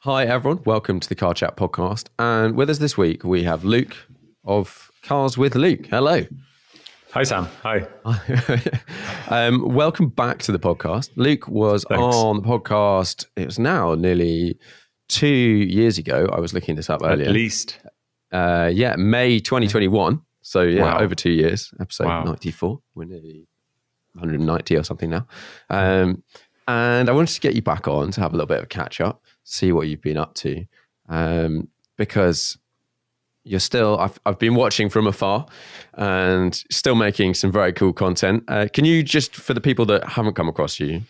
Hi, everyone. Welcome to the Car Chat podcast. And with us this week, we have Luke of Cars with Luke. Hello. Hi, Sam. Hi. Welcome back to the podcast. Luke was Thanks. on the podcast. It was now nearly 2 years ago. I was looking this up earlier. At least. May 2021. So, Wow. over 2 years, episode Wow. 94. We're nearly 190 or something now. And I wanted to get you back on to have a little bit of a catch up, see what you've been up to, because you're still, I've been watching from afar and still making some very cool content. Can you just, for the people that haven't come across you,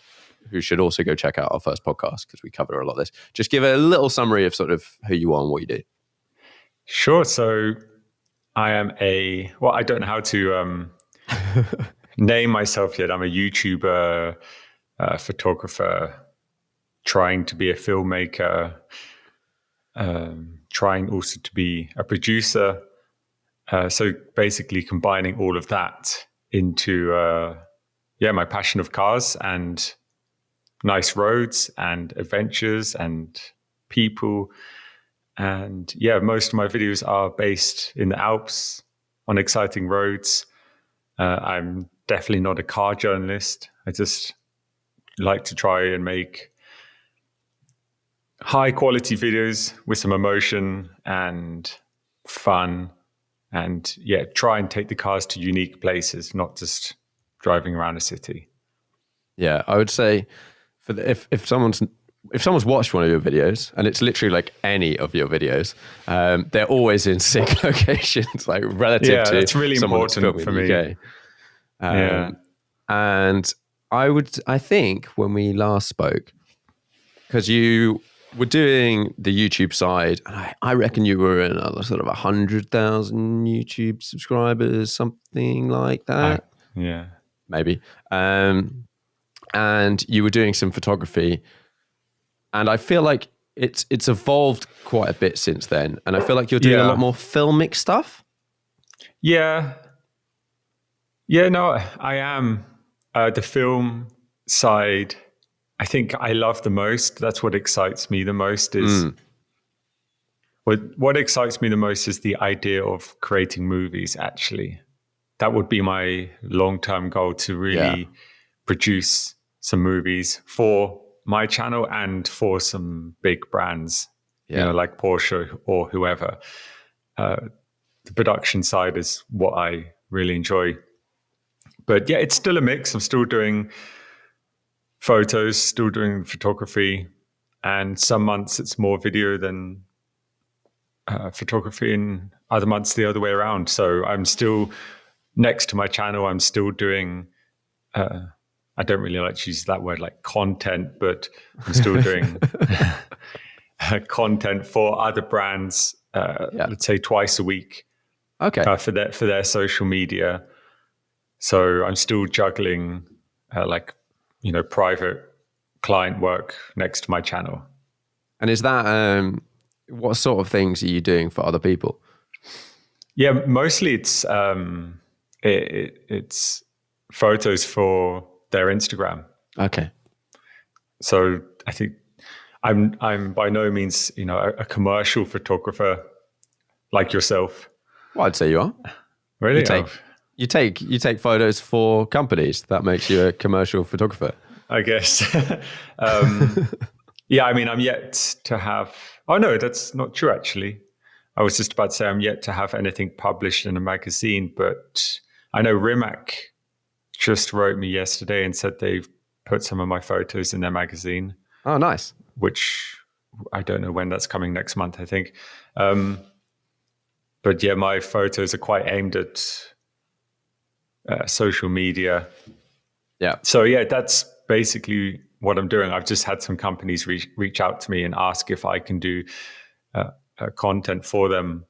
who should also go check out our first podcast, because we cover a lot of this, just give a little summary of sort of who you are and what you do. Sure. So I am I don't know how to name myself yet. I'm a YouTuber, photographer, trying to be a filmmaker, trying also to be a producer. So basically combining all of that into, my passion of cars and nice roads and adventures and people. And most of my videos are based in the Alps on exciting roads. I'm definitely not a car journalist. I just like to try and make high quality videos with some emotion and fun, and try and take the cars to unique places, not just driving around a city. Yeah, I would say if someone's watched one of your videos, and it's literally like any of your videos, they're always in sick locations, like relative to that's really someone that's important filming for in me. the UK. And I think when we last spoke, because you were doing the YouTube side, and I reckon you were in sort of 100,000 YouTube subscribers, something like that. Maybe. And you were doing some photography, and I feel like it's evolved quite a bit since then. And I feel like you're doing a lot more filmic stuff. No, I am. The film side, I think I love the most. That's what excites me the most what excites me the most is the idea of creating movies, actually. That would be my long-term goal, to really produce some movies for my channel and for some big brands, like Porsche or whoever. The production side is what I really enjoy. But it's still a mix. I'm still doing photos, still doing photography, and some months it's more video than photography, and other months the other way around. So I'm still, next to my channel, I'm still doing, I don't really like to use that word, like content, but I'm still doing content for other brands, let's say twice a week. Okay. For their social media. So I'm still juggling private client work next to my channel. And is that, what sort of things are you doing for other people? Yeah, mostly it's it's photos for their Instagram. Okay. So I think I'm by no means, a commercial photographer like yourself. Well, I'd say you are. Really? You take photos for companies. That makes you a commercial photographer, I guess. I'm yet to have. Oh no, that's not true. Actually, I was just about to say I'm yet to have anything published in a magazine. But I know Rimac just wrote me yesterday and said they've put some of my photos in their magazine. Oh, nice. Which I don't know when that's coming, next month, I think. But my photos are quite aimed at social media. Yeah. So that's basically what I'm doing. I've just had some companies reach out to me and ask if I can do content for them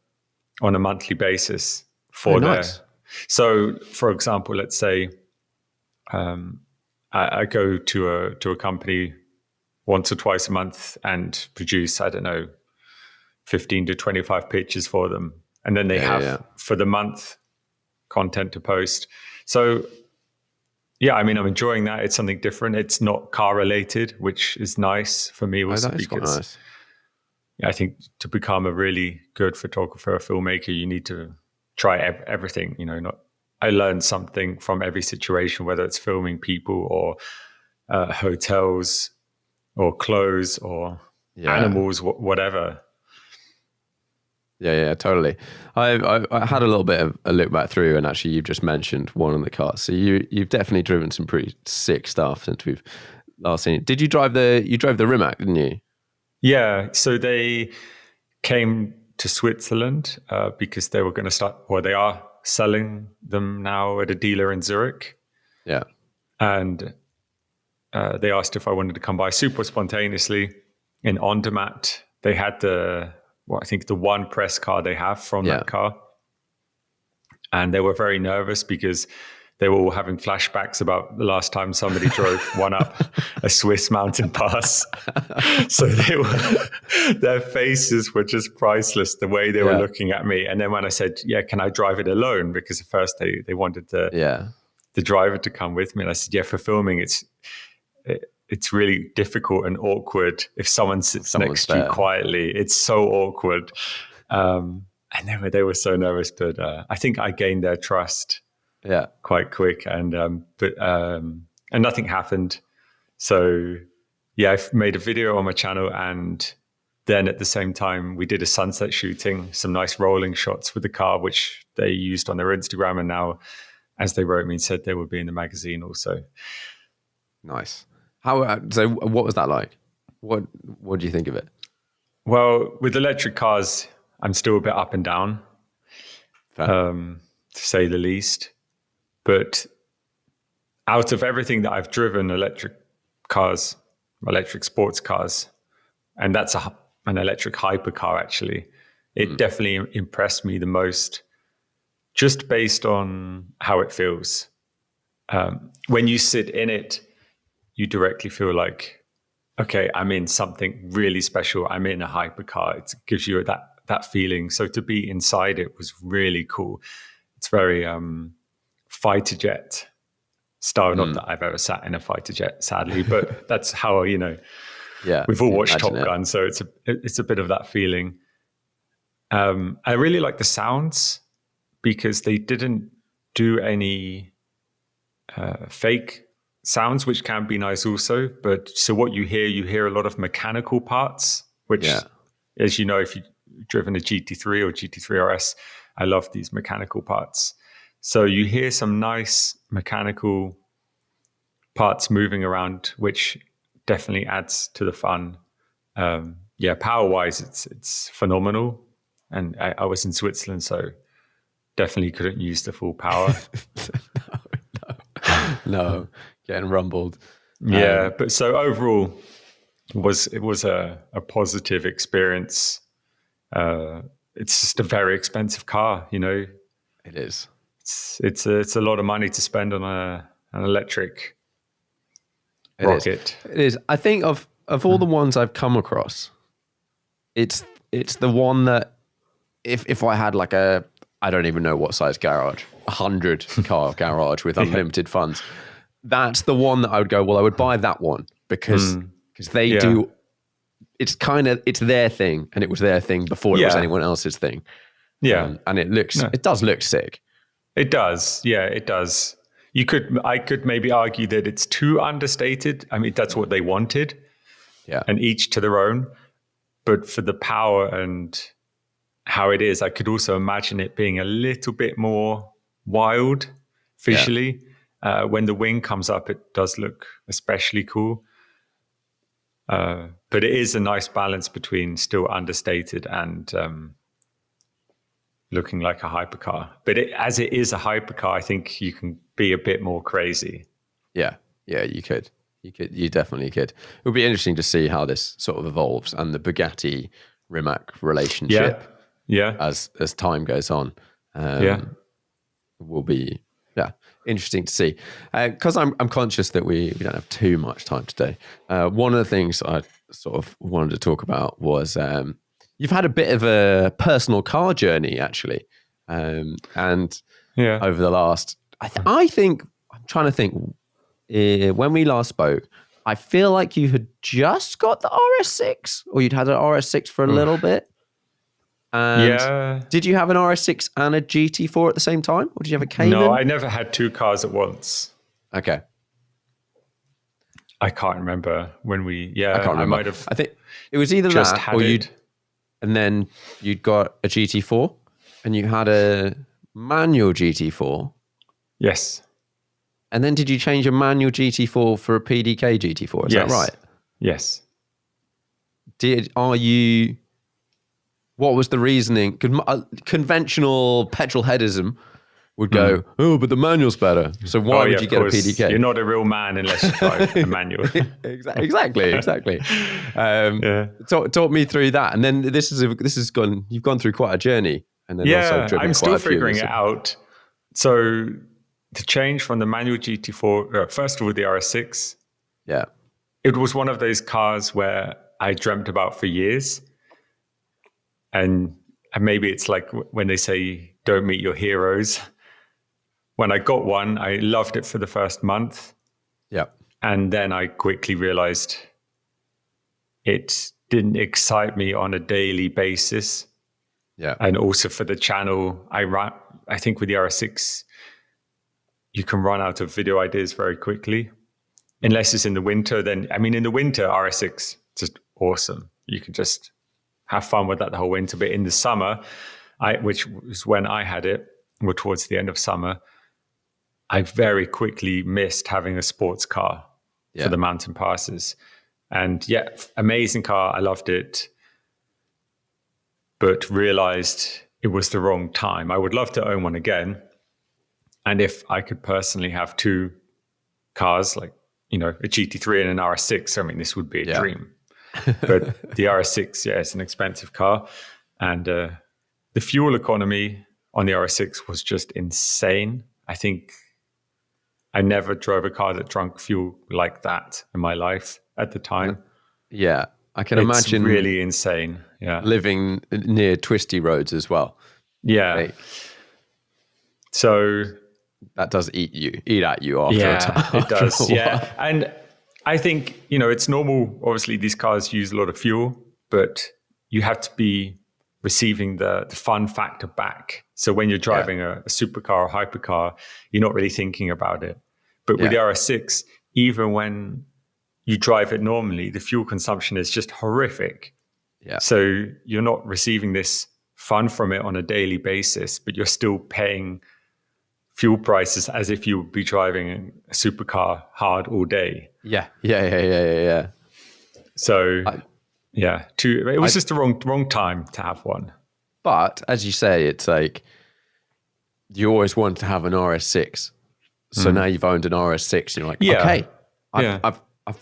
on a monthly basis for nice. So, for example, let's say I go to a company once or twice a month and produce, I don't know, 15 to 25 pictures for them. And then they have for the month content to post. So, I'm enjoying that. It's something different. It's not car related, which is nice for me also, That is quite nice. I think to become a really good photographer, or filmmaker, you need to try everything. I learned something from every situation, whether it's filming people or hotels or clothes or animals, whatever. Yeah, totally. I had a little bit of a look back through, and actually, you've just mentioned one on the cars. So you've definitely driven some pretty sick stuff since we've last seen it. Did you drove the Rimac, didn't you? Yeah. So they came to Switzerland because they were going to start, or they are selling them now at a dealer in Zurich. Yeah. And they asked if I wanted to come by super spontaneously in Andermatt. They had I think the one press car they have from that car. And they were very nervous because they were all having flashbacks about the last time somebody drove one up a Swiss mountain pass. So their faces were just priceless, the way they were looking at me. And then when I said, can I drive it alone? Because at first they wanted the driver to come with me. And I said, for filming, it's really difficult and awkward if someone sits next to you quietly. It's so awkward. And they were so nervous, but I think I gained their trust quite quick, and nothing happened. So I've made a video on my channel, and then at the same time we did a sunset shooting, some nice rolling shots with the car, which they used on their Instagram, and now, as they wrote me and said, they will be in the magazine also. Nice. So what was that like? What do you think of it? Well, with electric cars, I'm still a bit up and down, to say the least. But out of everything that I've driven, electric sports cars, and that's an electric hypercar actually, it definitely impressed me the most, just based on how it feels. When you sit in it, you directly feel like, okay, I'm in something really special. I'm in a hypercar. It gives you that feeling. So to be inside it was really cool. It's very fighter jet style. Not that I've ever sat in a fighter jet, sadly, but that's how, we've all watched Top Gun. So it's a bit of that feeling. I really like the sounds because they didn't do any fake sounds, which can be nice also. But so what you hear a lot of mechanical parts, which, as you know, if you've driven a GT3 or GT3 RS, I love these mechanical parts. So you hear some nice mechanical parts moving around, which definitely adds to the fun. Power-wise, it's phenomenal. And I was in Switzerland, so definitely couldn't use the full power. No, getting rumbled. But so overall, it was a positive experience. It's just a very expensive car, It is. It's a lot of money to spend on an electric rocket. It is. I think of all the ones I've come across, it's the one that if I had like I don't even know what size garage, 100 car garage with unlimited funds, that's the one that I would go, well, I would buy that one because they do. It's their thing, and it was their thing before it was anyone else's thing. Yeah, and it does look sick. It does. Yeah, it does. I could maybe argue that it's too understated. I mean, that's what they wanted. Yeah. And each to their own. But for the power and how it is, I could also imagine it being a little bit more wild visually. Yeah. When the wing comes up, it does look especially cool. But it is a nice balance between still understated and looking like a hypercar. But as it is a hypercar, I think you can be a bit more crazy. Yeah, you could. You definitely could. It would be interesting to see how this sort of evolves and the Bugatti Rimac relationship. Yeah. As time goes on, will be interesting to see. Because I'm conscious that we don't have too much time today. One of the things I sort of wanted to talk about was you've had a bit of a personal car journey, actually, and over the last. I think I'm trying to think. When we last spoke, I feel like you had just got the RS6, or you'd had an RS6 for a little bit. And Yeah. did you have an RS6 and a GT4 at the same time, or did you have a Cayman? No, I never had two cars at once. Okay. I can't remember when we. Yeah, I can't remember. might have. I think it was either just that had or it. and then you'd got a GT4 and you had a manual GT4. Yes. And then did you change a manual GT4 for a PDK GT4? Is that right? Yes. What was the reasoning? Conventional petrol headism would go, oh, but the manual's better. So why would you get a PDK? You're not a real man unless you drive a manual. Exactly. Talk me through that. And then you've gone through quite a journey. And then also driven I'm still quite a few figuring it out. So to change from the manual GT4, first of all, the RS6. Yeah. It was one of those cars where I dreamt about for years. And maybe it's like when they say, don't meet your heroes. When I got one, I loved it for the first month. Yeah. And then I quickly realized it didn't excite me on a daily basis. Yeah. And also for the channel, I think with the RS6, you can run out of video ideas very quickly. Unless it's in the winter, in the winter, RS6, just awesome. You can just have fun with that the whole winter. But in the summer, which was when I had it, or towards the end of summer, I very quickly missed having a sports car for the mountain passes. And amazing car. I loved it, but realized it was the wrong time. I would love to own one again. And if I could personally have two cars, like, a GT3 and an RS6, this would be a dream. But the RS6, it's an expensive car. And the fuel economy on the RS6 was just insane. I think I never drove a car that drank fuel like that in my life at the time. Yeah, I can imagine. It's really insane. Yeah. Living near twisty roads as well. Yeah. So that does eat at you after a time. It does. Yeah. And I think, it's normal. Obviously, these cars use a lot of fuel, but you have to be receiving the fun factor back. So when you're driving a supercar or hypercar, you're not really thinking about it. But with the RS6, even when you drive it normally, the fuel consumption is just horrific. Yeah. So you're not receiving this fun from it on a daily basis, but you're still paying fuel prices as if you would be driving a supercar hard all day. Yeah. So, it was just the wrong time to have one. But as you say, it's like you always wanted to have an RS6. So now you've owned an RS6 and you're like, okay,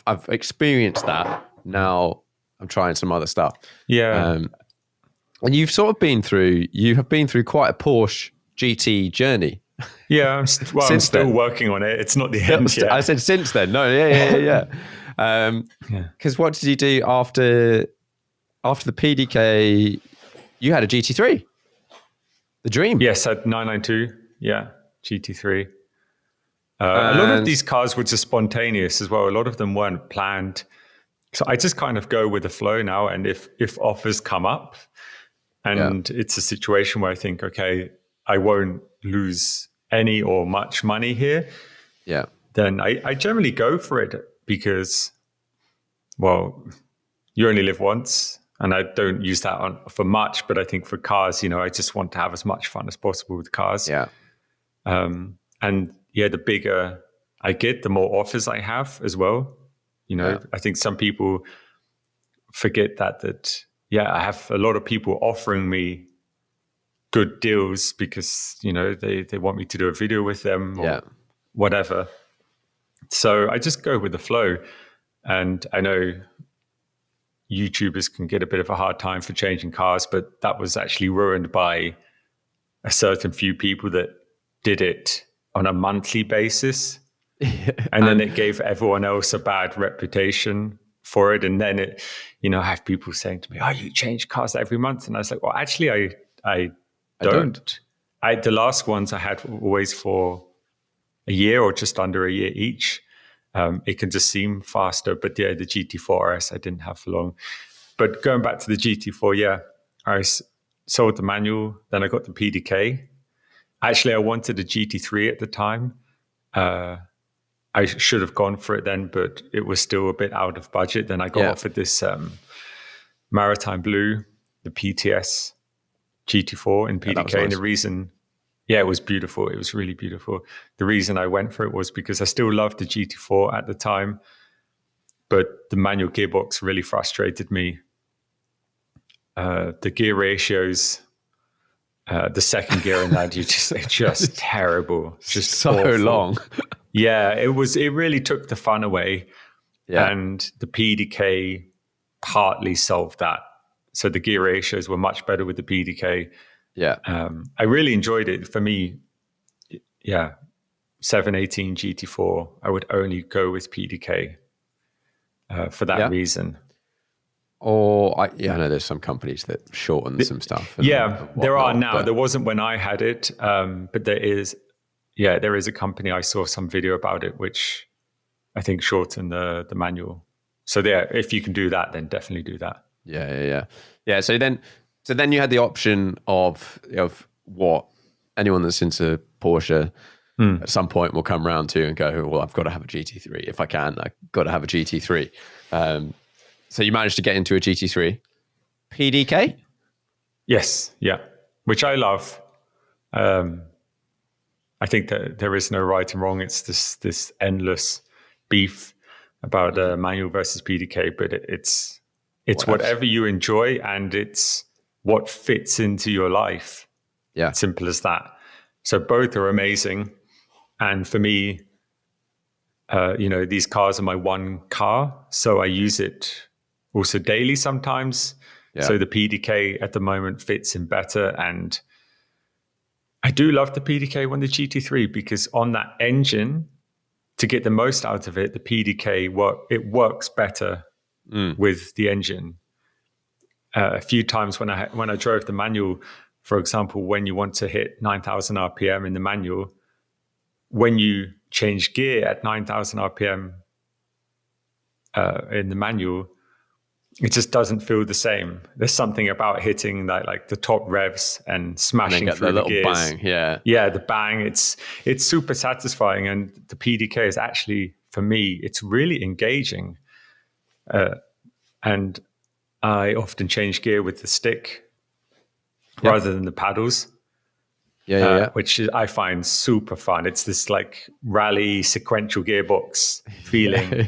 I've experienced that. Now I'm trying some other stuff. Yeah. And you have been through quite a Porsche GT journey. Yeah, I'm still working on it. It's not the end yet. I said since then. No, yeah. Because what did you do after the PDK? You had a GT3, the dream. Yes, at 992. Yeah, GT3. A lot of these cars were just spontaneous as well. A lot of them weren't planned. So I just kind of go with the flow now. And if offers come up and it's a situation where I think, okay, I won't lose any or much money here, then I generally go for it because, well, you only live once. And I don't use that for much, but I think for cars, I just want to have as much fun as possible with cars. Yeah. The bigger I get, the more offers I have as well. I think some people forget that I have a lot of people offering me good deals because, they want me to do a video with them or whatever. So I just go with the flow. And I know YouTubers can get a bit of a hard time for changing cars, but that was actually ruined by a certain few people that did it on a monthly basis. And then it gave everyone else a bad reputation for it. And then I have people saying to me, oh, you change cars every month. And I was like, well, actually, I don't. The last ones I had always for a year or just under a year each. it can just seem faster. But yeah, the GT4 RS I didn't have for long. But going back to the GT4, yeah, I sold the manual, then I got the PDK. Actually, I wanted a GT3 at the time. I should have gone for it then, but it was still a bit out of budget. Then I got offered this Maritime Blue, the PTS GT4 in PDK. Nice. And the reason, it was beautiful. It was really beautiful. The reason I went for it was because I still loved the GT4 at the time, but the manual gearbox really frustrated me. The gear ratios, the second gear in that, it's just terrible. It's just so awful. Long. Yeah, it really took the fun away. Yeah. And the PDK partly solved that. So the gear ratios were much better with the PDK. Yeah. I really enjoyed it. For me, 718 GT4, I would only go with PDK for that reason. Or I know there's some companies that shorten some stuff. There are now. There wasn't when I had it, but there is a company, I saw some video about it, which I think shortened the manual. So if you can do that, then definitely do that. Yeah. So then you had the option of what anyone that's into Porsche at some point will come around to and go, well, I've got to have a GT3. If I can, I've got to have a GT3. So you managed to get into a GT3. PDK? Yes, yeah, which I love. I think that there is no right and wrong. It's this endless beef about manual versus PDK, but it's whatever you enjoy and it's what fits into your life. Yeah. Simple as that. So both are amazing. And for me, these cars are my one car. So I use it also daily sometimes. Yeah. So the PDK at the moment fits in better. And I do love the PDK on the GT3 because on that engine, to get the most out of it, the PDK works better with the engine. A few times when I drove the manual, for example, when you want to hit 9,000 RPM in the manual, when you change gear at 9,000 RPM in the manual, it just doesn't feel the same. There's something about hitting that, like the top revs and smashing through the gears. Bang, yeah, the bang. It's super satisfying, and the PDK is actually, for me, it's really engaging. And I often change gear with the stick rather than the paddles. Which I find super fun. It's this like rally sequential gearbox feeling.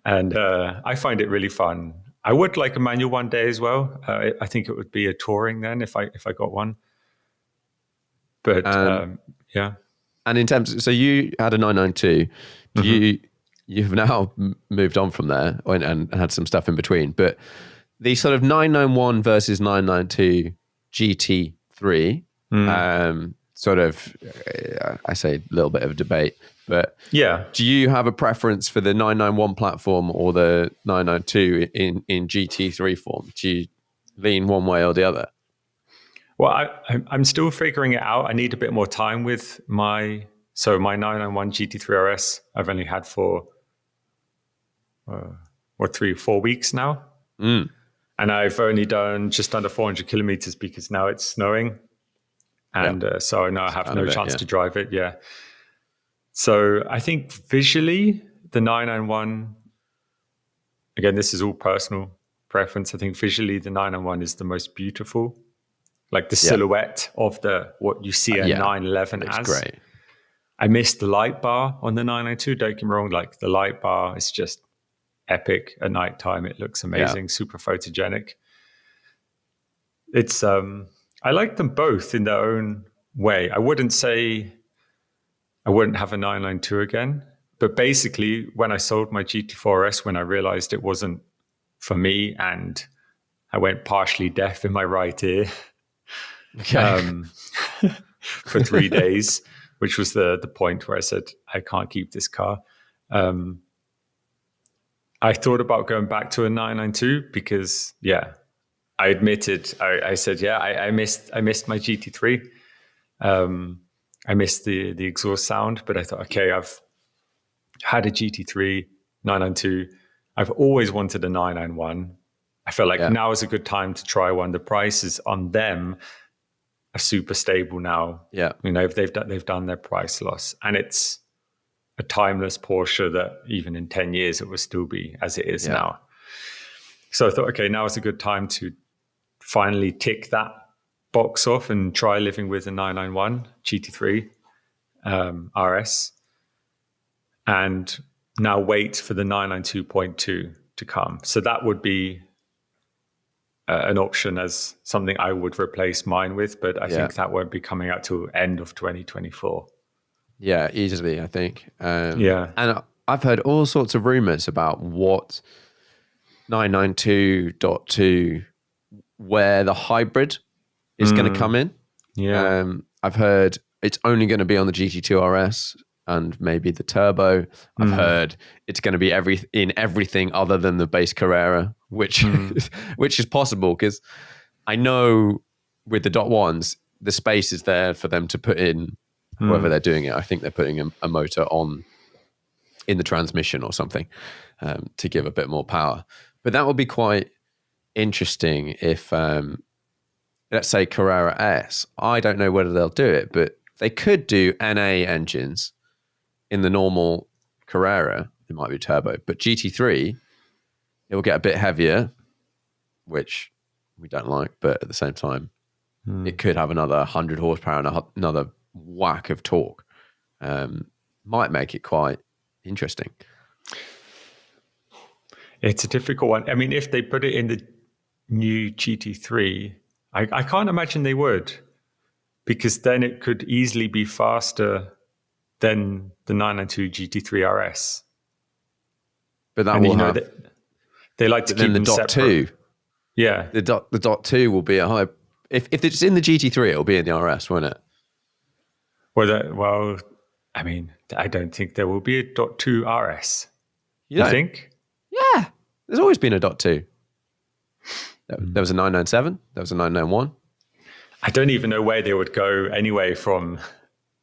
And I find it really fun. I would like a manual one day as well. I think it would be a touring then if I got one. But And in terms, so you had a 992. You've now moved on from there and had some stuff in between. But the sort of 991 versus 992 GT3, sort of, I say a little bit of a debate. But do you have a preference for the 991 platform or the 992 in GT3 form? Do you lean one way or the other? Well, I'm still figuring it out. I need a bit more time with my 991 GT3 RS. I've only had for 3 or 4 weeks now. And I've only done just under 400 kilometers because now it's snowing. And so I know I have no chance to drive it. Yeah. So I think visually, the 991, again, this is all personal preference. I think visually, the 991 is the most beautiful. Like the silhouette of what you see a 911 as. Great. I missed the light bar on the 992. Don't get me wrong. Like the light bar is just epic at nighttime. It looks amazing, super photogenic. It's I like them both in their own way. I wouldn't say I wouldn't have a 992 again, but basically when I sold my GT4 RS, when I realized it wasn't for me and I went partially deaf in my right ear for 3 days, which was the point where I said, I can't keep this car. I thought about going back to a 992 because, I admitted, I said, I missed my GT3. I missed the exhaust sound, but I thought, okay, had a GT3 992. I've always wanted a 991. I feel like now is a good time to try one. The prices on them are super stable now. Yeah. You know, they've done their price loss, and it's a timeless Porsche that even in 10 years it will still be as it is now. So I thought, okay, now is a good time to finally tick that box off and try living with a 991 GT3 RS, and now wait for the 992.2 to come. So that would be an option as something I would replace mine with, but I think that won't be coming out till end of 2024. Yeah, easily, I think. Yeah. And I've heard all sorts of rumors about what 992.2, where the hybrid is going to come in. Yeah. I've heard it's only going to be on the GT2 RS and maybe the turbo. I've heard it's going to be in everything other than the base Carrera, which which is possible, because I know with the dot ones, the space is there for them to put in however they're doing it. I think they're putting a motor on in the transmission or something to give a bit more power. But that would be quite interesting if, let's say Carrera S, I don't know whether they'll do it, but they could do NA engines in the normal Carrera. It might be turbo, but GT3, it will get a bit heavier, which we don't like, but at the same time, it could have another 100 horsepower and another whack of torque. Might make it quite interesting. It's a difficult one. I mean, if they put it in the new GT3, I can't imagine they would, because then it could easily be faster than the 992 GT3 RS. But that will have... They like to keep the them dot separate. 2. Yeah. The dot 2 will be a high... If it's in the GT3, it'll be in the RS, won't it? Well, I mean, I don't think there will be a dot 2 RS. You think? Yeah. There's always been a dot 2. There was a 997. There was a 991. I don't even know where they would go anyway from.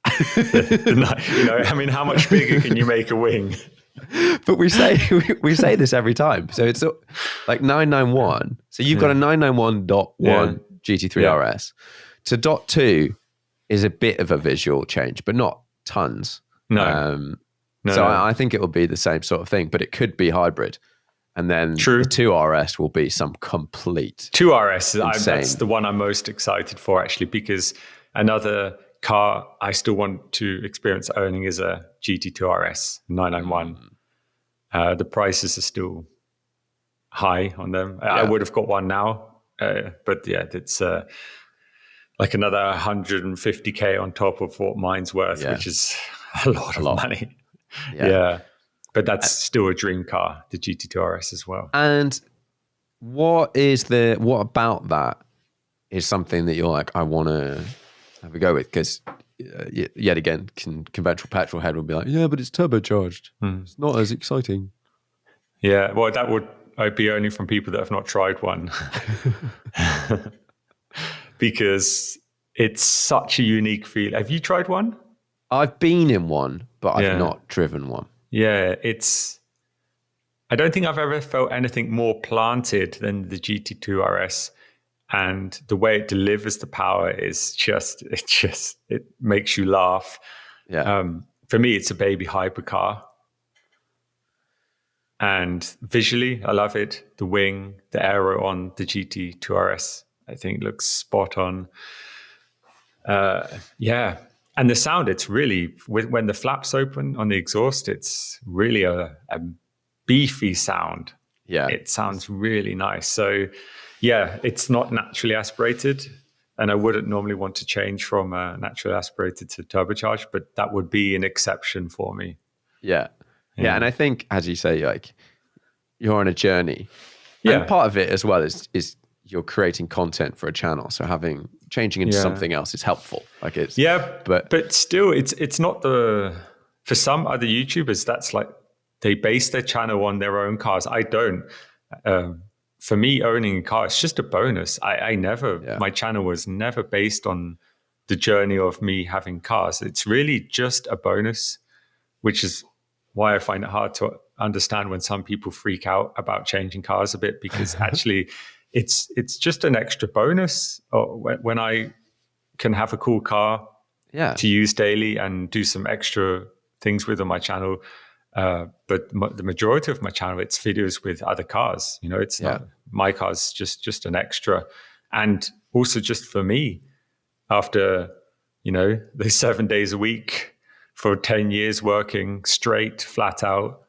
I mean, how much bigger can you make a wing? But we say this every time. So it's like 991. So you've got a 991.1 GT3 RS. To dot 2 is a bit of a visual change, but not tons. No. I think it will be the same sort of thing, but it could be hybrid. And then the 2RS will be some complete 2RS. That's the one I'm most excited for, actually, because another car I still want to experience owning is a GT2 RS 991. The prices are still high on them. I would have got one now, but it's like another 150k on top of what mine's worth, which is a lot of money. Yeah. But that's still a dream car, the GT2 RS as well. And what about that is something that you're like, I want to have a go with? Because yet again, conventional petrol head will be like, yeah, but it's turbocharged. It's not as exciting. Yeah, well, that would be only from people that have not tried one. Because it's such a unique feel. Have you tried one? I've been in one, but I've not driven one. Yeah, I don't think I've ever felt anything more planted than the GT2 RS, and the way it delivers the power is it makes you laugh. Yeah. For me, it's a baby hypercar, and visually, I love it. The wing, the aero on the GT2 RS, I think looks spot on. And the sound, it's really, when the flaps open on the exhaust, it's really a beefy sound. Yeah. It sounds really nice. So, yeah, it's not naturally aspirated. And I wouldn't normally want to change from naturally aspirated to turbocharged, but that would be an exception for me. Yeah. And I think, as you say, like, you're on a journey. Yeah. And part of it as well is you're creating content for a channel. So changing into something else is helpful. Like it's but still it's not for some other YouTubers, that's like they base their channel on their own cars. I don't. For me, owning a car, it's just a bonus. My channel was never based on the journey of me having cars. It's really just a bonus, which is why I find it hard to understand when some people freak out about changing cars a bit, because actually it's just an extra bonus. Or when I can have a cool car to use daily and do some extra things with on my channel. But the majority of my channel, it's videos with other cars. You know, it's not my car's just an extra. And also just for me, after, you know, the 7 days a week for 10 years working straight, flat out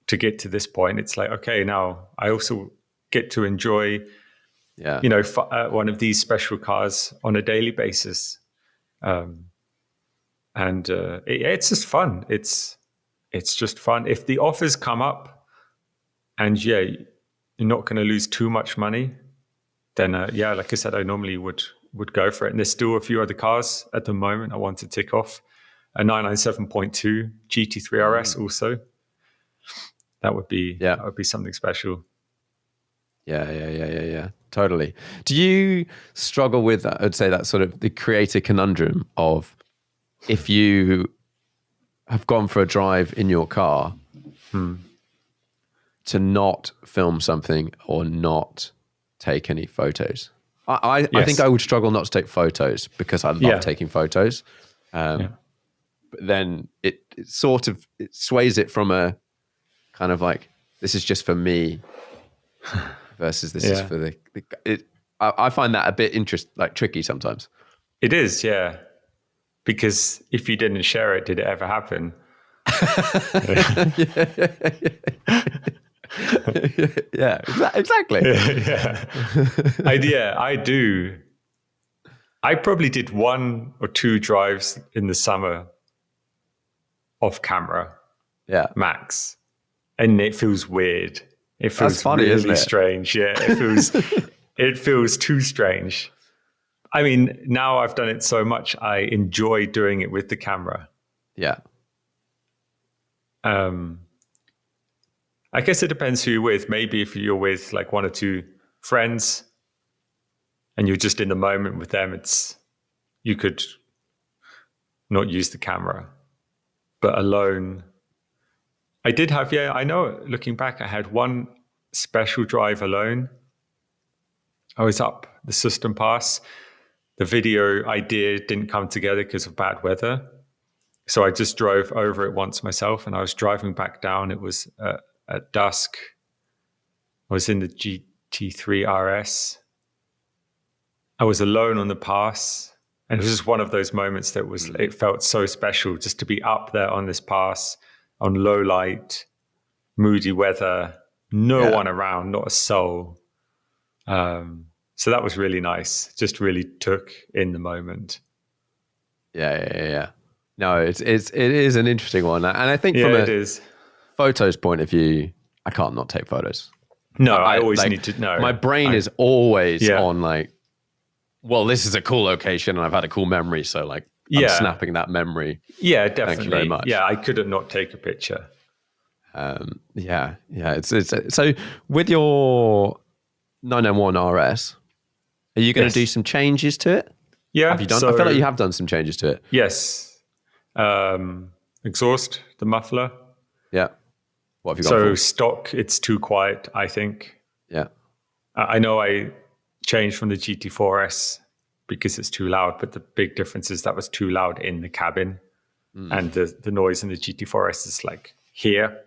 to get to this point, it's like, okay, now I also get to enjoy, you know, one of these special cars on a daily basis. It's just fun. It's just fun. If the offers come up and you're not going to lose too much money, then like I said, I normally would go for it. And there's still a few other cars at the moment I want to tick off. A 997.2 GT3 RS also. That would be something special. Yeah. Totally. Do you struggle with that? I'd say that sort of the creator conundrum of, if you have gone for a drive in your car, to not film something or not take any photos. I think I would struggle not to take photos because I love taking photos. But then it sort of sways it from a kind of like, this is just for me versus this is for I find that a bit tricky sometimes. It is, yeah. Because if you didn't share it, did it ever happen? Yeah, exactly. I do. I probably did 1 or 2 drives in the summer off camera. Yeah. Max. And it feels weird. It feels funny, really isn't it? strange. Yeah, it feels too strange. I mean, now I've done it so much, I enjoy doing it with the camera. Yeah. I guess it depends who you're with. Maybe if you're with like 1 or 2 friends and you're just in the moment with them, you could not use the camera. But alone, I did have, I know, looking back, I had 1 special drive alone. I was up the Suston Pass. The video idea didn't come together because of bad weather. So I just drove over it once myself, and I was driving back down. It was at dusk. I was in the GT3 RS. I was alone on the pass. And it was just one of those moments it felt so special just to be up there on this pass, on low light, moody weather, no one around, not a soul. So that was really nice. Just really took in the moment. Yeah. No, it is an interesting one, and I think from a photos point of view, I can't not take photos. No, I always need to know. My brain is always on like, well, this is a cool location, and I've had a cool memory, so like, I'm snapping that memory. Yeah, definitely. Thank you very much. Yeah, I couldn't not take a picture. It's so with your 991 RS, are you going to do some changes to it? Yeah. Have you done? I feel like you have done some changes to it. Yes. Exhaust, the muffler. Yeah. What have you got? So stock, it's too quiet, I think. Yeah. I know I changed from the GT4S because it's too loud, but the big difference is that was too loud in the cabin, and the noise in the GT4S is like here.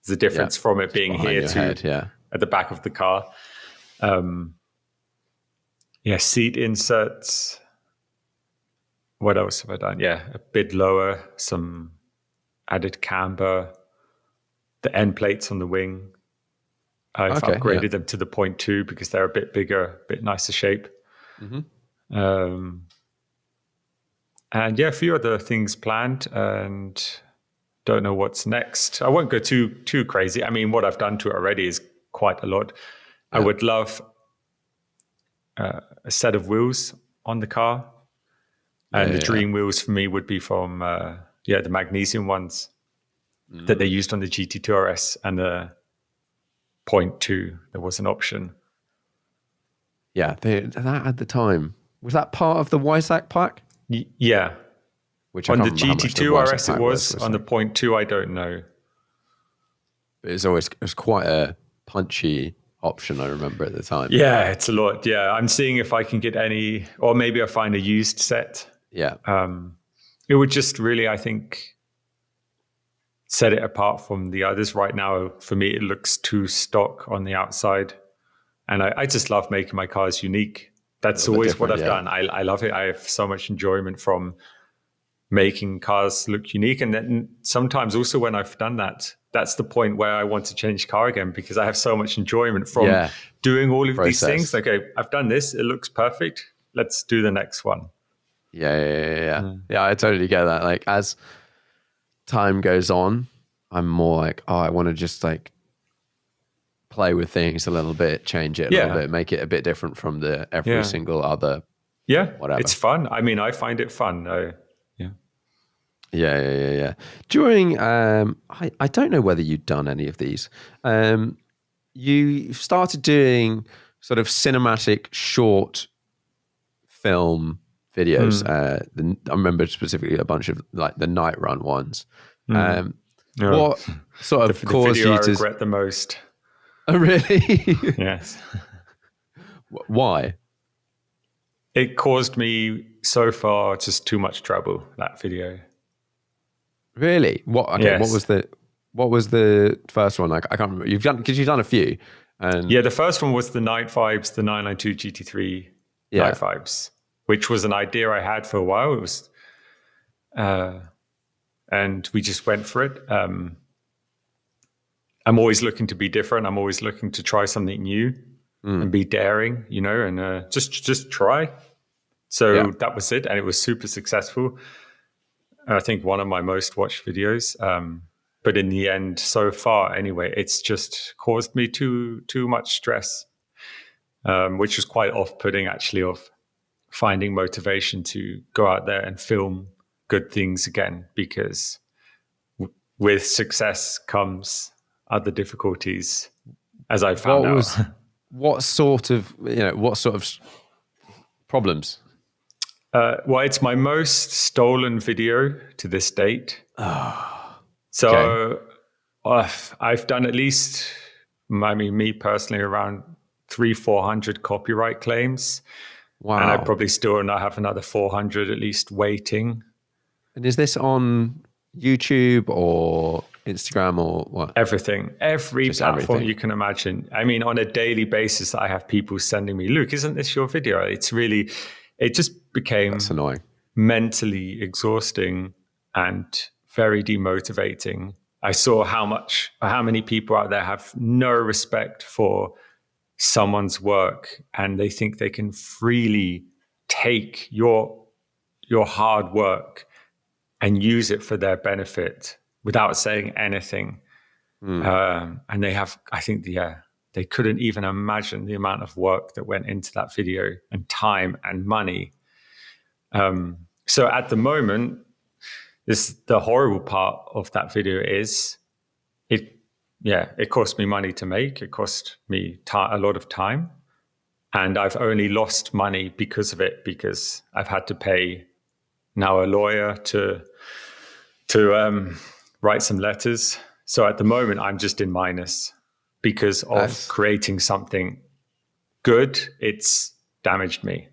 There's a difference from it being here to at the back of the car. Seat inserts. What else have I done? Yeah, a bit lower, some added camber, the end plates on the wing. I've upgraded them to the 0.2 because they're a bit bigger, a bit nicer shape. And a few other things planned, and don't know what's next. I won't go too crazy. I mean, what I've done to it already is quite a lot. I would love a set of wheels on the car. And the dream wheels for me would be from the magnesium ones that they used on the GT2 RS and the 0.2. There was an option. Yeah, that at the time. Was that part of the Weissach pack? Yeah. Which on the GT2 RS it was. On the 0.2, I don't know. It's quite a punchy option. I remember at the time. Yeah, it's a lot. Yeah, I'm seeing if I can get any, or maybe I find a used set. Yeah. It would just really, I think, set it apart from the others. Right now, for me, it looks too stock on the outside. And I just love making my cars unique. That's always what I've done. I love it. I have so much enjoyment from making cars look unique. And then sometimes also when I've done that, that's the point where I want to change car again, because I have so much enjoyment from doing all of these things. Okay, I've done this. It looks perfect. Let's do the next one. Yeah. I totally get that. Like, as time goes on, I'm more like, I want to just like play with things a little bit, change it a little bit, make it a bit different from the every single other. Yeah, whatever. It's fun. I mean, I find it fun. Yeah. During, I don't know whether you've done any of these. You started doing sort of cinematic short film videos. I remember specifically a bunch of like the Night Run ones. What sort of caused you to regret the most? Oh, really? Yes. Why? It caused me so far just too much trouble, that video. Really? What? Okay. Yes. What was the first one? I can't remember. You've done a few. And the first one was the Night Vibes, the 992 GT3 Night Vibes, which was an idea I had for a while. It was, and we just went for it. I'm always looking to be different. I'm always looking to try something new and be daring, and just try. So that was it, and it was super successful. I think one of my most watched videos. But in the end, so far anyway, it's just caused me too much stress, which was quite off-putting actually, of finding motivation to go out there and film good things again, because with success comes other difficulties, as I found out. What sort of problems? Well, it's my most stolen video to this date. So I've done at least, me personally, around 300-400 copyright claims. Wow. And I probably still now have another 400 at least waiting. And is this on YouTube or Instagram or what? Everything. Every platform you can imagine. I mean, on a daily basis, I have people sending me, Luke, isn't this your video? It's really, it just became That's annoying, mentally exhausting and very demotivating. I saw how many people out there have no respect for someone's work, and they think they can freely take your hard work and use it for their benefit without saying anything. And they have, I think, they couldn't even imagine the amount of work that went into that video, and time and money. So at the moment, the horrible part of that video is it cost me money to make. It cost me a lot of time, and I've only lost money because of it, because I've had to pay now a lawyer to write some letters. So at the moment, I'm just in minus because of creating something good. It's damaged me.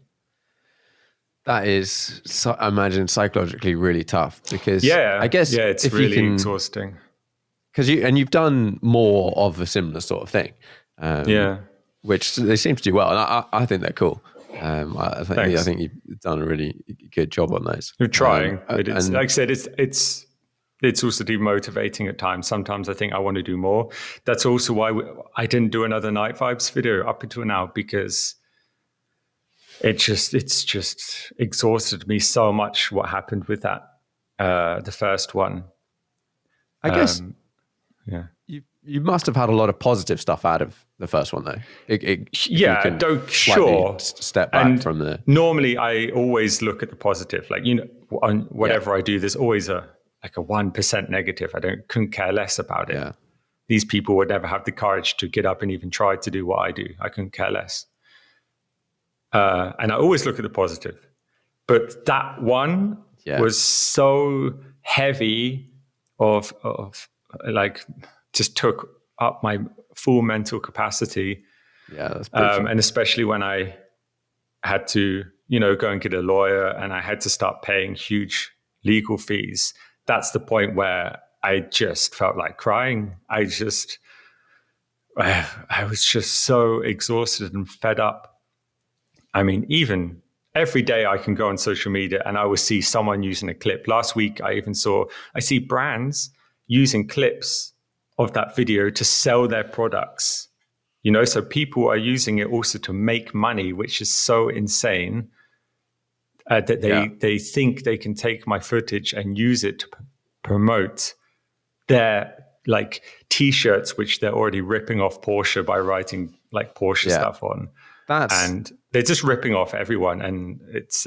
That is, I imagine, psychologically really tough, because I guess it's really exhausting. Because you've done more of a similar sort of thing, which they seem to do well, and I think they're cool. I think you've done a really good job on those. You're trying, but it's, like I said, it's also demotivating at times. Sometimes I think I want to do more. That's also why I didn't do another Night Vibes video up until now, because it's just exhausted me so much what happened with that, the first one. I guess you must have had a lot of positive stuff out of the first one, though. Step back from the. Normally, I always look at the positive. Like, on whatever I do, there's always a 1% negative. Couldn't care less about it. Yeah. These people would never have the courage to get up and even try to do what I do. I couldn't care less. And I always look at the positive. But that one was so heavy of like, just took up my full mental capacity. Yeah, that's brutal. And especially when I had to, go and get a lawyer and I had to start paying huge legal fees. That's the point where I just felt like crying. I was just so exhausted and fed up. I mean, even every day I can go on social media and I will see someone using a clip. Last week, I see brands using clips of that video to sell their products. So people are using it also to make money, which is so insane that they think they can take my footage and use it to promote their like T-shirts, which they're already ripping off Porsche by writing like Porsche stuff on. And they're just ripping off everyone, and it's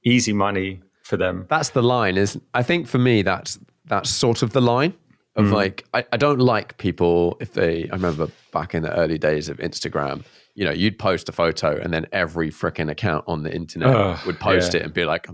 easy money for them. That's the line. I think for me, that's sort of the line. Of like, I don't like people I remember back in the early days of Instagram, you'd post a photo and then every freaking account on the internet would post it and be like,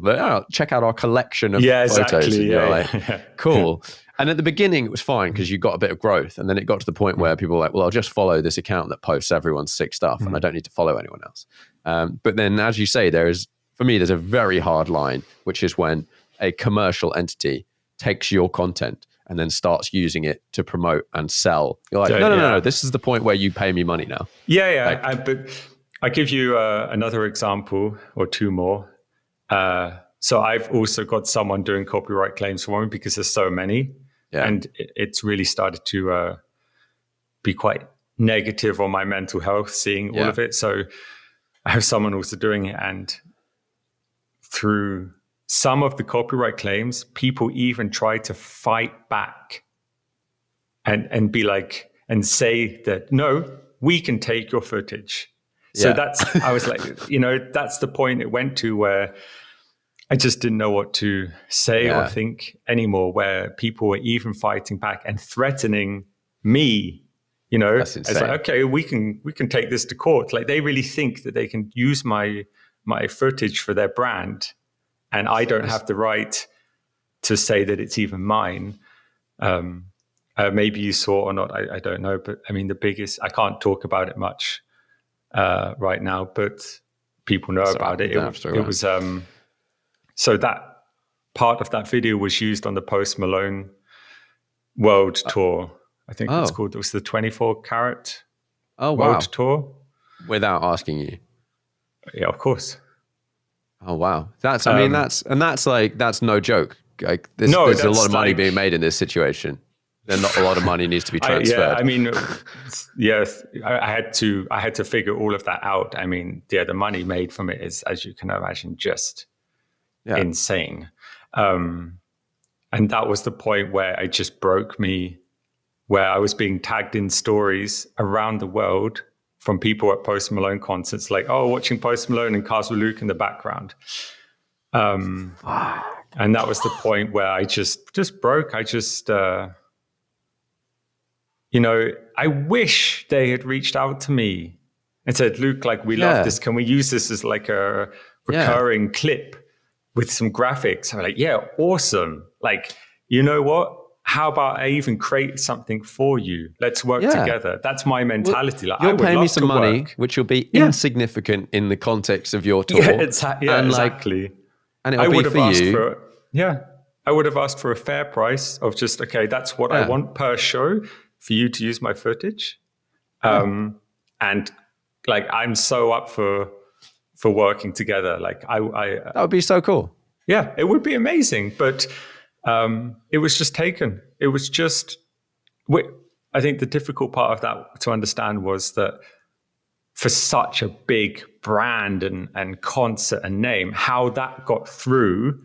check out our collection of photos. Exactly. And you're like, cool. And at the beginning it was fine because you got a bit of growth. And then it got to the point where people were like, well, I'll just follow this account that posts everyone's sick stuff and I don't need to follow anyone else. But then as you say, there's a very hard line, which is when a commercial entity takes your content and then starts using it to promote and sell. You're like, no. This is the point where you pay me money now. Yeah. But I give you another example or two more. So I've also got someone doing copyright claims for me because there's so many. Yeah. And it's really started to be quite negative on my mental health, seeing all of it. So I have someone also doing it. And through some of the copyright claims, people even try to fight back and be like, and say that, no, we can take your footage. So I was like, that's the point it went to where I just didn't know what to say or think anymore, where people were even fighting back and threatening me. That's insane. It's like, okay, we can take this to court. Like they really think that they can use my footage for their brand. And I don't have the right to say that it's even mine. Maybe you saw or not, I don't know. But I mean, I can't talk about it much right now, but people know about it. It was, so that part of that video was used on the Post Malone World Tour. I think it was the 24 Karat World Tour. Without asking you? Yeah, of course. Oh wow, that's no joke. Like there's a lot of money being made in this situation. Then not a lot of money needs to be transferred. I had to figure all of that out. I mean, the money made from it is, as you can imagine, just insane. And that was the point where it just broke me, where I was being tagged in stories around the world from people at Post Malone concerts, like, watching Post Malone and Cars with Luke in the background. And that was the point where I just broke. I just, I wish they had reached out to me and said, Luke, like, we love this. Can we use this as like a recurring clip with some graphics? I'm like, yeah, awesome. Like, you know what? How about I even create something for you? Let's work together. That's my mentality. Well, you'll pay me some money, which will be insignificant in the context of your tour. Exactly. And it will be for you. I would have asked for a fair price of just, okay, that's what I want per show for you to use my footage. And like, I'm so up for working together. Like that would be so cool. Yeah, it would be amazing. But it was just taken. It was just, I think the difficult part of that to understand was that for such a big brand and concert and name, how that got through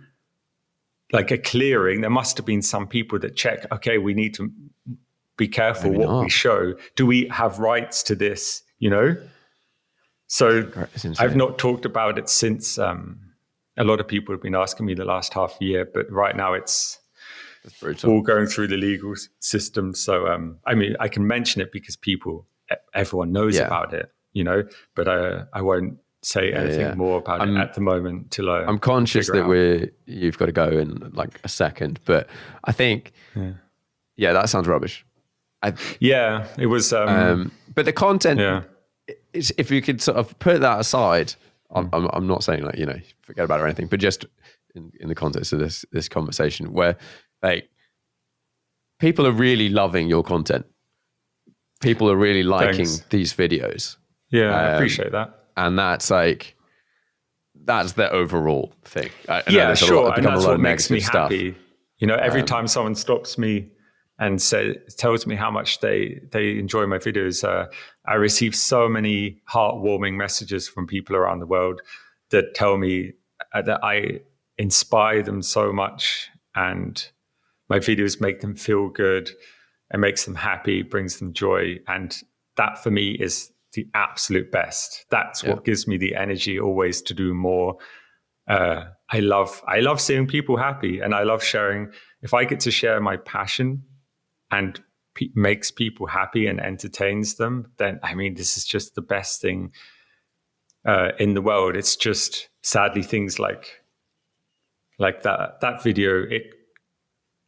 like a clearing, there must have been some people that check, okay, we need to be careful we show. Do we have rights to this, So I've not talked about it since. A lot of people have been asking me the last half year, but right now it's all going through the legal system. So, I mean, I can mention it because everyone knows about it, but I won't say anything more about it at the moment till I'm conscious that you've got to go in like a second, but I think, that sounds rubbish. Yeah, it was. But the content, Yeah. if you could sort of put that aside, I'm not saying like, forget about it or anything, but just in the context of this conversation where like people are really loving your content. People are really liking Thanks. these videos. Yeah, I appreciate that. And that's the overall thing. I know Yeah, there's sure. And become that's a lot what of makes me negative stuff. happy. Every time someone stops me and tells me how much they enjoy my videos, I receive so many heartwarming messages from people around the world that tell me that I inspire them so much, and my videos make them feel good, it makes them happy, brings them joy. And that for me is the absolute best. That's what gives me the energy always to do more. I love seeing people happy, and I love sharing. If I get to share my passion and makes people happy and entertains them, then I mean, this is just the best thing in the world. It's just sadly things like that video. It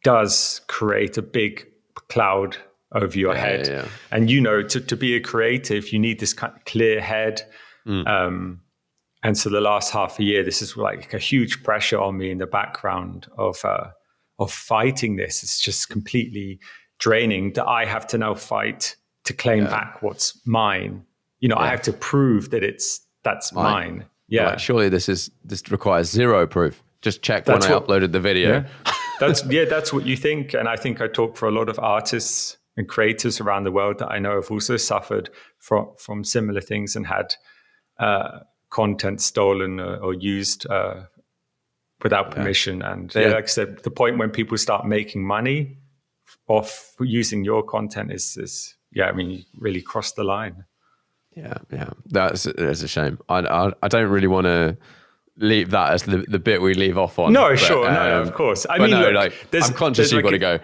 does create a big cloud over your head. Yeah. And to be a creative, you need this kind of clear head. And so the last half a year, this is like a huge pressure on me in the background of fighting this. It's just completely draining that I have to now fight to claim back what's mine. I have to prove that that's mine. Yeah. Like, surely this requires zero proof. Just check when I uploaded the video. Yeah. That's what you think. And I think I talk for a lot of artists and creators around the world that I know have also suffered from similar things and had content stolen or used without permission. And like I said, the point when people start making money off using your content is you really cross the line. Yeah. That's a shame. I don't really want to leave that as the bit we leave off on. No, sure. No, of course. I mean, look, I'm conscious you've got to go.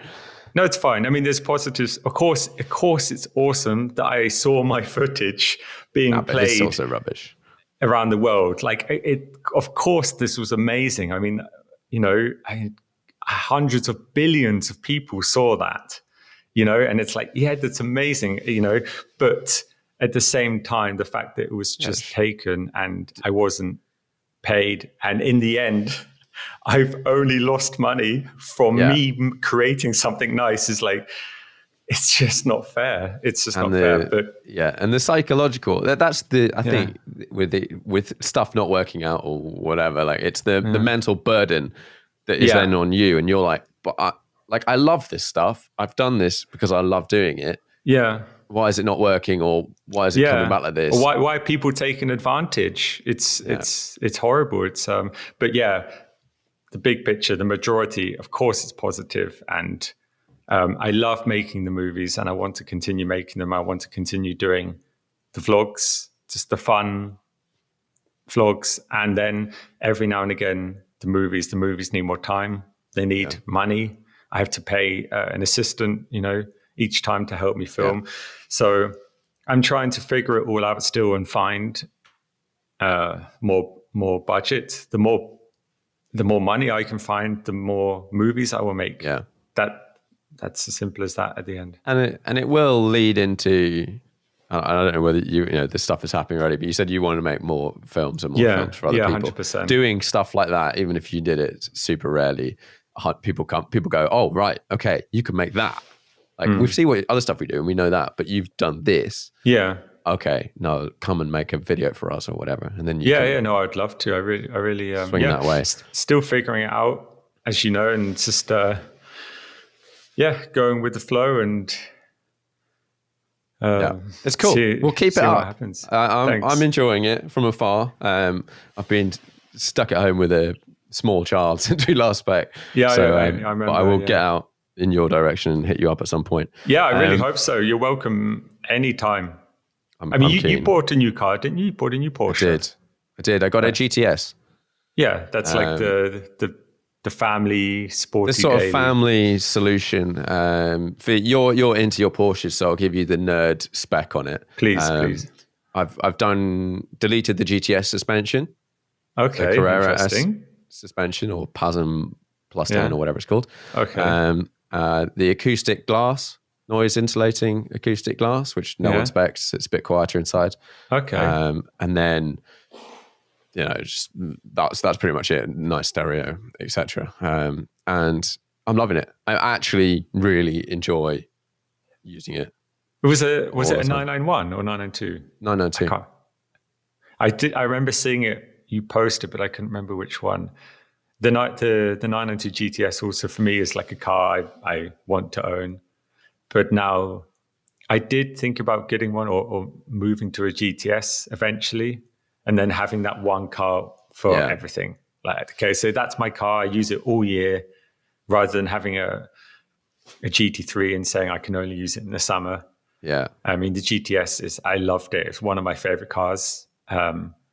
No, it's fine. I mean, there's positives. Of course, it's awesome that I saw my footage being played. It's also rubbish around the world. Like it, of course, this was amazing. I mean, hundreds of billions of people saw that, and it's like, yeah, that's amazing, but at the same time, the fact that it was just taken and I wasn't paid. And in the end, I've only lost money from me creating something nice is like, it's just not fair. It's just not fair. But and the psychological, I think with stuff not working out or whatever, like it's the mental burden that is then on you. And you're like, but I love this stuff. I've done this because I love doing it. Yeah. Why is it not working, or why is it coming back like this? Or why are people taking advantage? It's horrible. It's but the big picture, the majority, of course, it's positive, and I love making the movies, and I want to continue making them. I want to continue doing the vlogs, just the fun vlogs, and then every now and again, the movies need more time. They need money. I have to pay an assistant, each time to help me film. So I'm trying to figure it all out still and find more budget. The more money I can find, the more movies I will make. Yeah. That's as simple as that at the end. And it will lead into, I don't know whether this stuff is happening already, but you said you want to make more films and more films for other people. 100%. Doing stuff like that, even if you did it super rarely, people go, oh, right, okay, you can make that. Like we see what other stuff we do and we know that, but you've done this. Yeah. Okay, no, come and make a video for us or whatever. And then no, I'd love to. I really swing that way. Still figuring it out, as you know, and just going with the flow and it's cool. We'll keep it up. What happens. I'm enjoying it from afar. I've been stuck at home with a small child since we last spoke. I remember. But I will get out in your direction and hit you up at some point. Yeah, I really hope so. You're welcome anytime. You bought a new car, didn't you? You bought a new Porsche. I did. I got a GTS. Yeah, that's like the family sporty. The sort of family solution. For you're into your Porsches, so I'll give you the nerd spec on it. Please. I've deleted the GTS suspension. Okay, the Carrera interesting. S suspension, or PASM Plus 10 or whatever it's called. Okay. The acoustic glass, noise insulating acoustic glass, which no one specs. It's a bit quieter inside. Okay. And then, just that's pretty much it. Nice stereo, etc. And I'm loving it. I actually really enjoy using it. Was it a 991 or 992? 992. I remember seeing it. You posted, but I couldn't remember which one. The 992 GTS also for me is like a car I want to own. But now I did think about getting one or moving to a GTS eventually, and then having that one car for everything. Like, okay, so that's my car. I use it all year, rather than having a GT3 and saying I can only use it in the summer. Yeah. I mean, the GTS I loved it. It's one of my favorite cars.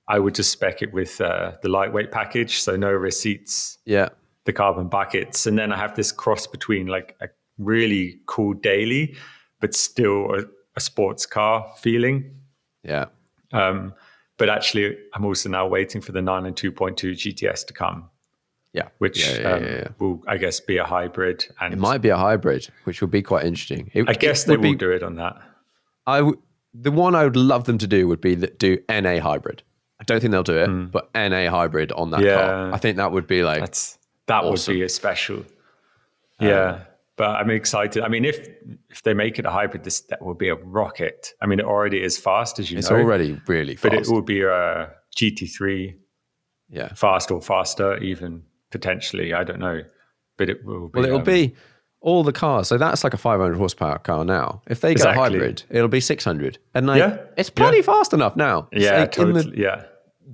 I would just spec it with the lightweight package, so no rear seats, the carbon buckets, and then I have this cross between like a really cool daily, but still a sports car feeling. Yeah. But actually, I'm also now waiting for the 992.2 GTS to come. Yeah. Which will, I guess, be a hybrid. And it might be a hybrid, which will be quite interesting. I guess they will do it on that. The one I would love them to do would be do NA hybrid. I don't think they'll do it, but NA hybrid on that car. I think that would be like that awesome. Would be a special. Yeah. But I'm excited. I mean, if they make it a hybrid, that will be a rocket. I mean, it already is fast, as you know. It's already really fast. But it will be a GT3 fast or faster, even potentially. I don't know. But it will be. Well, it'll be all the cars. So that's like a 500 horsepower car now. If they go hybrid, it'll be 600. And it's bloody fast enough now. Yeah, like totally. In the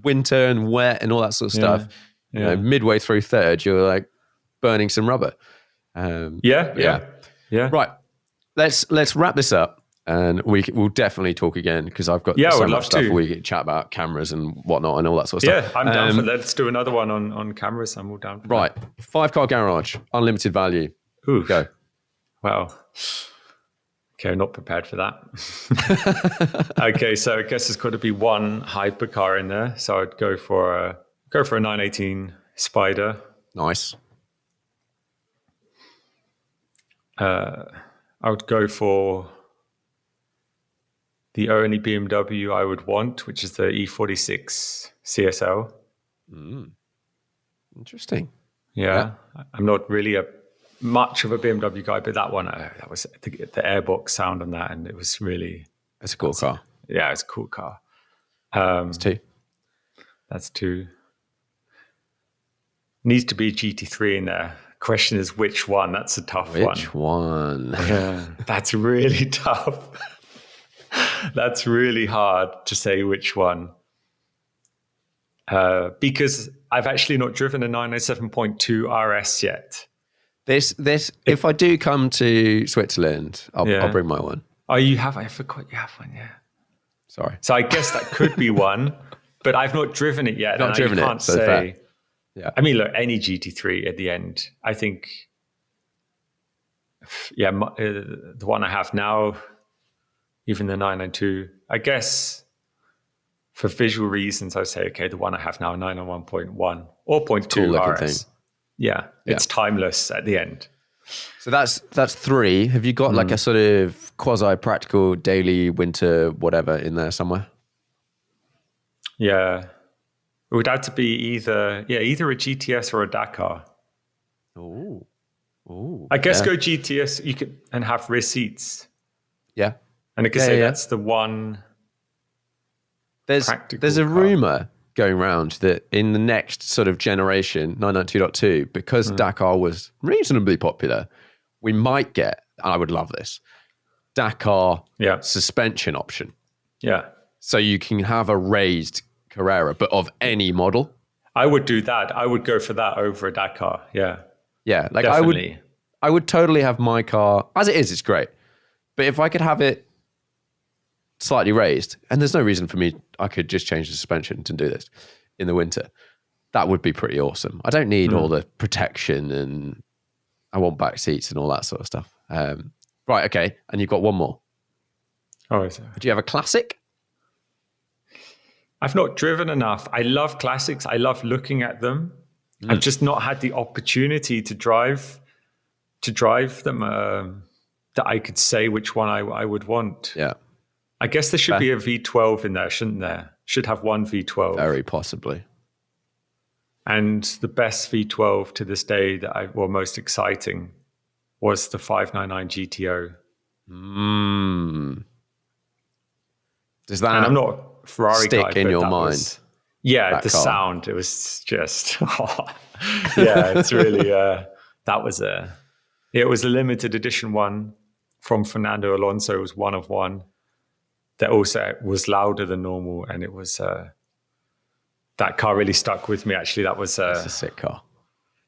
winter and wet and all that sort of stuff. You know, midway through third, you're like burning some rubber. Right. Let's wrap this up, and we'll definitely talk again because I've got so much stuff. We can chat about cameras and whatnot and all that sort of stuff. Yeah, I'm down for that. Let's do another one on cameras. I'm all down for that. 5-car garage, unlimited value. Ooh, go. Wow. Okay, I'm not prepared for that. Okay, so I guess there's got to be one hypercar in there. So I'd go for a 918 Spider. Nice. I would go for the only BMW I would want, which is the E46 CSL. Interesting. Yeah. I'm not really much of a BMW guy, but that one, that was the airbox sound on that, and it was really... It's a cool car. Yeah, it's a cool car. That's 2. That's 2. Needs to be GT3 in there. Question is which one? That's a tough one. Which one? Yeah, that's really tough. That's really hard to say which one. Because I've actually not driven a 997.2 RS yet. If I do come to Switzerland, I'll bring my one. Oh, you have? I forgot you have one, yeah. Sorry. So I guess that could be one, but I've not driven it yet. Not driven it, can't so say... fair. Yeah. I mean, look, any GT3 at the end, I think, the one I have now, even the 992, I guess for visual reasons, I would say, okay, the one I have now, 901.1 or 0.2 cool RS. Thing. Yeah, it's timeless at the end. So that's 3. Have you got like a sort of quasi-practical daily winter whatever in there somewhere? Yeah. It would have to be either a GTS or a Dakar. Oh, I guess go GTS. You could and have rear seats. Yeah, and I can say that's the one. There's a rumor going around that in the next sort of generation, 992.2, because Dakar was reasonably popular, we might get, and I would love this, Dakar suspension option. Yeah, so you can have a raised Carrera, but of any model. I would do that. I would go for that over a Dakar. Yeah. Yeah. Like definitely. I would totally have my car as it is. It's great. But if I could have it slightly raised, and there's no reason for me, I could just change the suspension to do this in the winter. That would be pretty awesome. I don't need all the protection, and I want back seats and all that sort of stuff. Right. Okay. And you've got one more. Oh, is it? Do you have a classic? I've not driven enough. I love classics. I love looking at them. I've just not had the opportunity to drive them. that I could say which one I would want. Yeah. I guess there should be a V12 in there, shouldn't there? Should have one V12. Very possibly. And the best V12 to this day most exciting was the 599 GTO. Does that And I'm not a Ferrari stick guy, in but your that mind? Yeah, the car. sound, it was just, yeah, it's really, it was a limited edition one from Fernando Alonso. It was one of one that also was louder than normal. And it was, that car really stuck with me. Actually, that was, It's a sick car.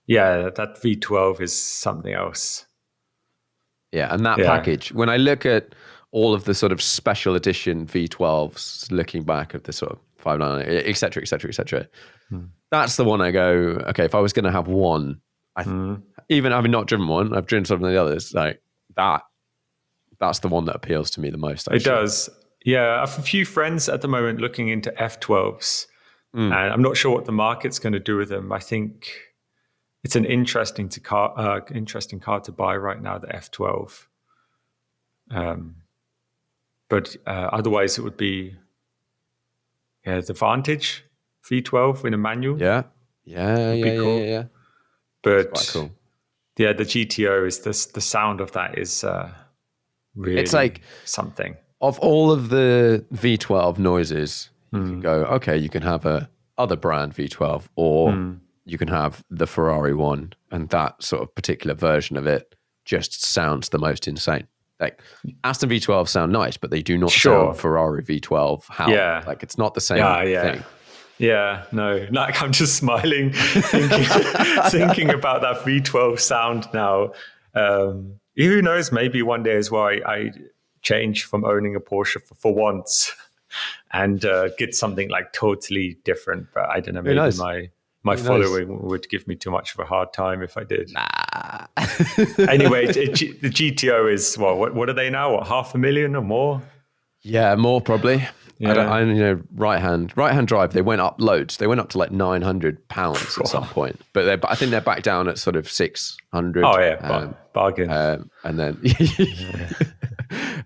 Yeah, that V12 is something else. Yeah, and that package, when I look at all of the sort of special edition V12s, looking back at the sort of 599, et cetera, et cetera, et cetera, that's the one I go, okay, if I was going to have one, even having not driven one, I've driven some of the others, like that's the one that appeals to me the most. Actually. It does. Yeah, I have a few friends at the moment looking into F12s, and I'm not sure what the market's going to do with them. I think it's an interesting car to buy right now, the F12. But otherwise, it would be the Vantage V12 in a manual. Yeah. But quite cool. Yeah, the GTO is the sound of that is really it's like something. Of all of the V12 noises, you can go, okay, you can have a other brand V12, or you can have the Ferrari one, and that sort of particular version of it just sounds the most insane. Like Aston V12 sound nice, but they do not sound Ferrari V12. How? Yeah. Like it's not the same thing. Yeah, no. Like I'm just smiling, thinking about that V12 sound now. Who knows? Maybe one day as well, I change from owning a Porsche for once and get something like totally different. But I don't know. Maybe my following would give me too much of a hard time if I did. Nah. Anyway, the GTO is what are they now? What, 500,000 or more? Yeah, more probably. Yeah. Right hand drive. They went up loads. They went up to like £900 at some point, but I think they're back down at sort of 600. Oh yeah, bargain. And then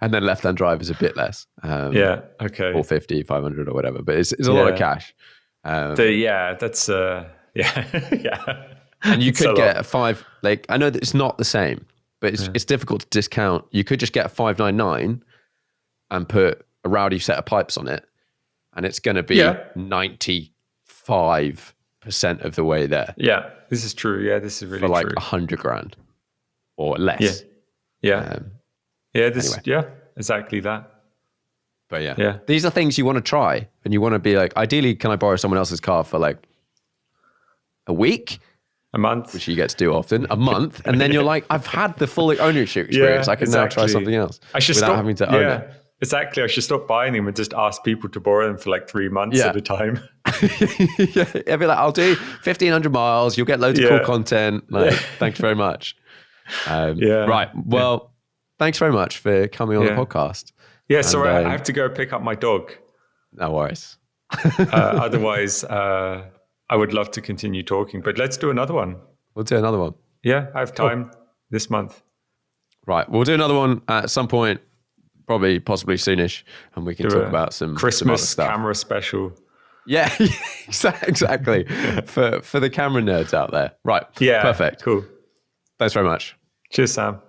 and then left hand drive is a bit less. Okay, 450, 500 or whatever. But it's a lot of cash. That's yeah. And you could get a 5. Like I know that it's not the same, but it's difficult to discount. You could just get a 599 and put a rowdy set of pipes on it, and it's going to be 95% of the way there. Yeah, this is true. Yeah, this is really for like true. $100,000 or less. Exactly that. But these are things you want to try, and you want to be like, ideally, can I borrow someone else's car for like a week? A month, which you get to do often, a month, and then you're like, I've had the full ownership experience. I can now try something else without having to own it. Exactly. I should stop buying them and just ask people to borrow them for like 3 months at a time. I'd be like, I'll do 1,500 miles. You'll get loads of cool content. Like, thanks very much. Right. Well, thanks very much for coming on the podcast. Yeah. Sorry, I have to go pick up my dog. No worries. Otherwise, I would love to continue talking, but let's do another one. We'll do another one. Yeah, I have time this month. Right. We'll do another one at some point, possibly soonish, and we can talk about some Christmas stuff. Camera special. Yeah, exactly. for the camera nerds out there. Right. Yeah. Perfect. Cool. Thanks very much. Cheers, Sam.